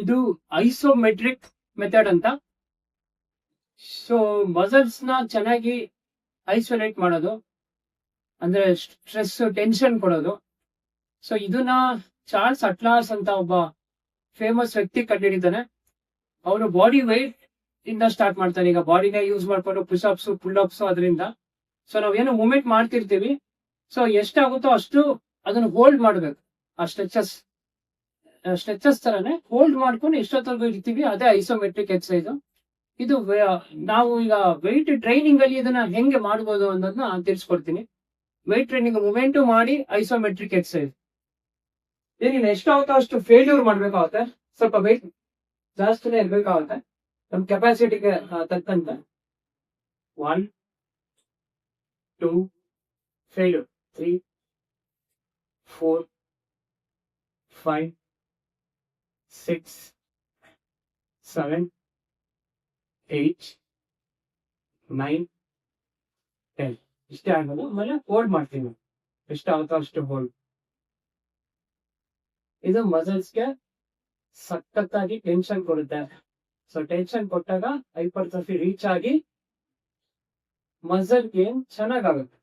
ಇದು isometric method ಅಂತ. So muscles ನ ಚೆನ್ನಾಗಿ ಐಸೋಲೇಟ್ ಮಾಡೋದು, ಅಂದ್ರೆ ಸ್ಟ್ರೆಸ್ ಟೆನ್ಷನ್ ಕೊಡೋದು. ಸೊ ಇದನ್ನ ಚಾರ್ಲ್ಸ್ ಅಟ್ಲಾಸ್ ಅಂತ ಒಬ್ಬ ಫೇಮಸ್ ವ್ಯಕ್ತಿ ಕಂಡುಹಿಡಿತಾನೆ. ಅವನು ಬಾಡಿ ವೆಯ್ಟ್ ಇಂದ ಸ್ಟಾರ್ಟ್ ಮಾಡ್ತಾನೆ. ಈಗ ಬಾಡಿನೇ ಯೂಸ್ ಮಾಡ್ಕೊಂಡು ಪುಷಪ್ಸ್ ಪುಲ್ ಅಪ್ಸ್ ಅದರಿಂದ. ಸೊ ನಾವೇನು ಮೂವ್ಮೆಂಟ್ ಮಾಡ್ತಿರ್ತೀವಿ, ಸೊ ಎಷ್ಟಾಗುತ್ತೋ ಅಷ್ಟು ಅದನ್ನ ಹೋಲ್ಡ್ ಮಾಡ್ಬೇಕು. ಆ ಸ್ಟ್ರೆಚಸ್ ತರನೇ ಹೋಲ್ಡ್ ಮಾಡ್ಕೊಂಡು ಎಷ್ಟೊತ್ತವರೆಗೂ ಇರ್ತೀವಿ, ಅದೇ ಐಸೋಮೆಟ್ರಿಕ್ ಎಕ್ಸಸೈಸ್. ಇದು ನಾವು ಈಗ ವೆಯ್ಟ್ ಟ್ರೈನಿಂಗ್ ಅಲ್ಲಿ ಇದನ್ನ ಹೆಂಗೆ ಮಾಡ್ಬೋದು ಅನ್ನೋದನ್ನ ತಿಳಿಸ್ಕೊಡ್ತೀನಿ. ವೆಯ್ಟ್ ಟ್ರೈನಿಂಗ್ ಮೂವ್ಮೆಂಟ್ ಮಾಡಿ ಐಸೋಮೆಟ್ರಿಕ್ ಎಕ್ಸಸೈಸ್. ಏನಿಲ್ಲ, ಎಷ್ಟಾಗುತ್ತೋ ಅಷ್ಟು ಫೇಲ್ಯೂರ್ ಮಾಡ್ಬೇಕಾಗುತ್ತೆ. ಸ್ವಲ್ಪ ವೆಯ್ಟ್ ಜಾಸ್ತಿನೇ ಇರ್ಬೇಕಾಗುತ್ತೆ ನಮ್ ಕೆಪಾಸಿಟಿಗೆ ತಕ್ಕಂತೆ. 1 2 ಫೇಲ್ಯೂರ್, 3 4 5 6 7 8 9 10 ಇಷ್ಟೇ ಆಗೋದು. ಆಮೇಲೆ ಹೋಲ್ಡ್ ಮಾಡ್ತೀನಿ, ಎಷ್ಟಾಗುತ್ತೋ ಅಷ್ಟು ಹೋಲ್ಡ್. ಇದು ಮಸಲ್ಸ್ಗೆ ಸಖತ್ತಾಗಿ ಟೆನ್ಷನ್ ಕೊಡುತ್ತೆ. ಸೊ ಟೆನ್ಷನ್ ಕೊಟ್ಟಾಗ ಹೈಪರ್ಟ್ರೋಫಿ ರೀಚ್ ಆಗಿ ಮಸಲ್ ಗೇನ್ ಚೆನ್ನಾಗಾಗುತ್ತೆ.